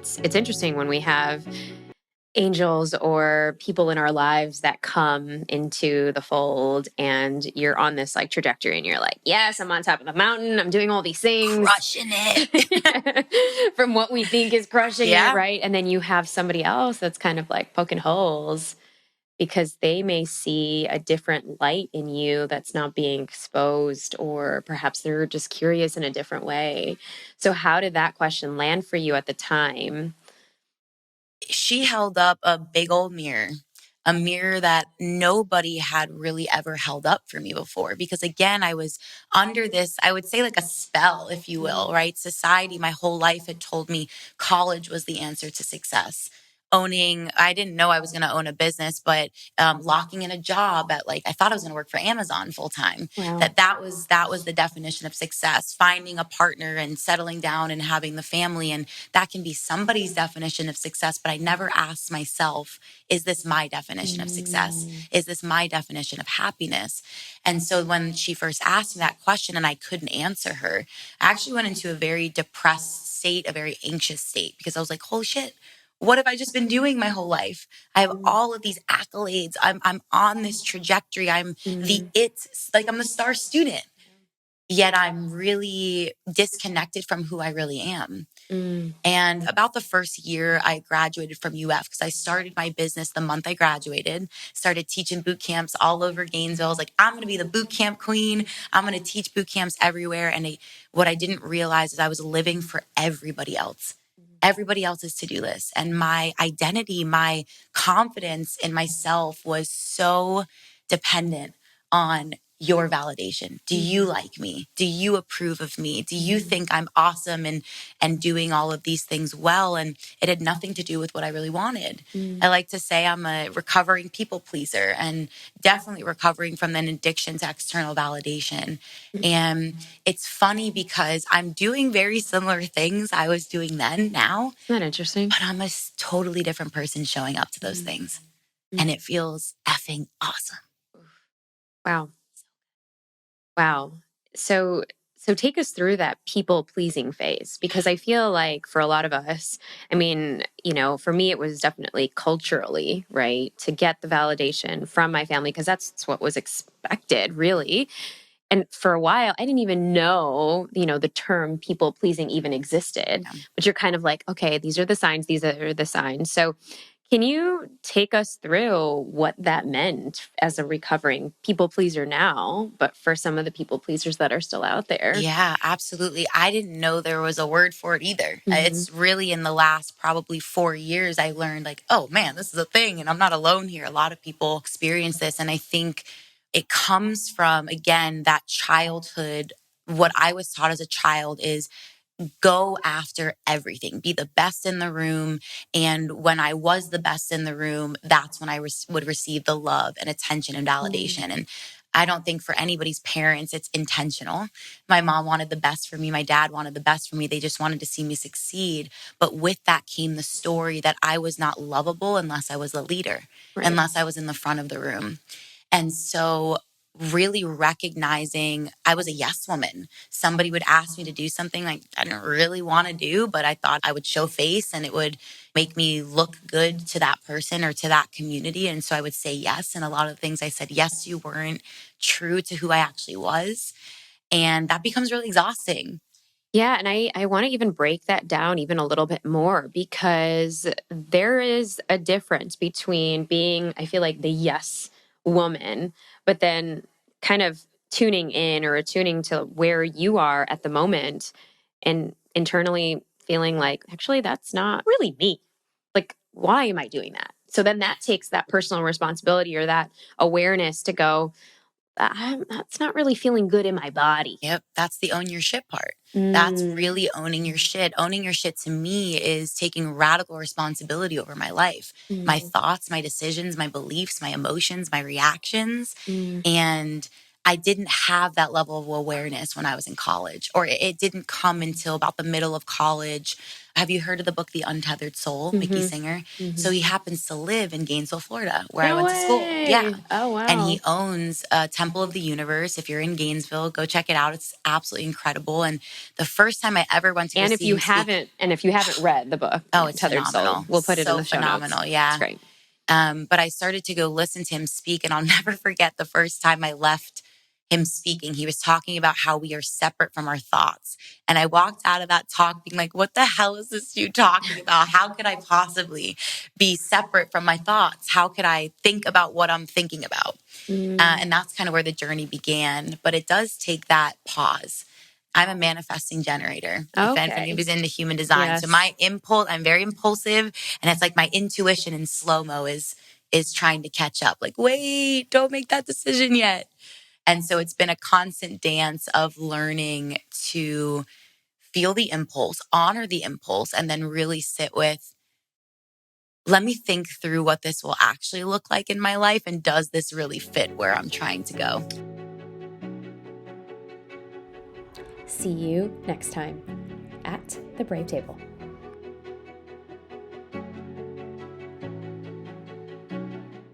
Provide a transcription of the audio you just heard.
It's interesting when we have angels or people in our lives that come into the fold and you're on this like trajectory and you're like, yes, I'm on top of the mountain. I'm doing all these things. Crushing it. From what we think is crushing Yeah. it, right? And then you have somebody else that's kind of like poking holes because they may see a different light in you that's not being exposed, or perhaps they're just curious in a different way. So how did that question land for you at the time? She held up a big old mirror, a mirror that nobody had really ever held up for me before. Because again, I was under this, I would say like a spell, if you will, right? Society, my whole life had told me college was the answer to success. I didn't know I was going to own a business, but locking in a job at I thought I was going to work for Amazon full time. Wow. That was the definition of success, finding a partner and settling down and having the family. And that can be somebody's definition of success. But I never asked myself, is this my definition of success? Is this my definition of happiness? And so when she first asked me that question and I couldn't answer her, I actually went into a very depressed state, a very anxious state, because I was like, holy shit, what have I just been doing my whole life? I have all of these accolades. I'm on this trajectory. I'm I'm the star student. Yet I'm really disconnected from who I really am. And about the first year I graduated from UF, because I started my business the month I graduated, started teaching boot camps all over Gainesville. I was like, I'm going to be the boot camp queen. I'm going to teach boot camps everywhere. And what I didn't realize is I was living for everybody else. Everybody else's to-do list. And my identity, my confidence in myself was so dependent on your validation. Do you like me? Do you approve of me? Do you think I'm awesome and doing all of these things well? And it had nothing to do with what I really wanted. I like to say I'm a recovering people pleaser and definitely recovering from an addiction to external validation. And it's funny because I'm doing very similar things I was doing then now. Isn't that interesting? But I'm a totally different person showing up to those things. And it feels effing awesome. Wow. Wow. So take us through that people pleasing phase, because I feel like for a lot of us, I mean, for me, it was definitely culturally, right, to get the validation from my family, because that's what was expected, really. And for a while, I didn't even know, the term people pleasing even existed. Yeah. But you're kind of like, okay, these are the signs, these are the signs. So can you take us through what that meant as a recovering people pleaser now, but for some of the people pleasers that are still out there? Yeah, absolutely. I didn't know there was a word for it either. It's really in the last probably 4 years I learned oh man, this is a thing and I'm not alone here. A lot of people experience this. And I think it comes from, again, that childhood. What I was taught as a child is go after everything, be the best in the room. And when I was the best in the room, that's when I would receive the love and attention and validation. And I don't think for anybody's parents, it's intentional. My mom wanted the best for me. My dad wanted the best for me. They just wanted to see me succeed. But with that came the story that I was not lovable unless I was a leader, unless I was in the front of the room. And so really recognizing I was a yes woman. Somebody would ask me to do something I didn't really want to do, but I thought I would show face and it would make me look good to that person or to that community. And so I would say yes. And a lot of things I said yes to weren't true to who I actually was. And that becomes really exhausting. Yeah. And I want to even break that down even a little bit more, because there is a difference between being, I feel like, the yes woman, but then kind of tuning in or attuning to where you are at the moment and internally feeling like, actually, that's not really me. Like, why am I doing that? So then that takes that personal responsibility or that awareness to go, that's not really feeling good in my body. Yep. That's the own your shit part. That's really owning your shit. Owning your shit to me is taking radical responsibility over my life, my thoughts, my decisions, my beliefs, my emotions, my reactions. And I didn't have that level of awareness when I was in college, or it didn't come until about the middle of college. Have you heard of the book, The Untethered Soul, Mickey Mhm. Singer? So Mhm. he happens to live in Gainesville, Florida, where I No went to school. Yeah. way. Oh, And wow. he owns a Temple of the Universe. If you're in Gainesville, go check it out. It's absolutely incredible. And the first time I ever went to go And if see you him speak, haven't read the book, oh, The it's Untethered Soul, phenomenal. we'll put it in So the show notes. phenomenal. It's Yeah. great. But I started to go listen to him speak, and I'll never forget the first time I left him speaking. He was talking about how we are separate from our thoughts. And I walked out of that talk being like, what the hell is this dude talking about? How could I possibly be separate from my thoughts? How could I think about what I'm thinking about? Mm. And that's kind of where the journey began. But it does take that pause. I'm a manifesting generator. If Okay. anybody's into human design. So Yes. my impulse, I'm very impulsive. And it's like my intuition in slow-mo is trying to catch up. Like, wait, don't make that decision yet. And so it's been a constant dance of learning to feel the impulse, honor the impulse, and then really sit with, let me think through what this will actually look like in my life. And does this really fit where I'm trying to go? See you next time at the Brave Table.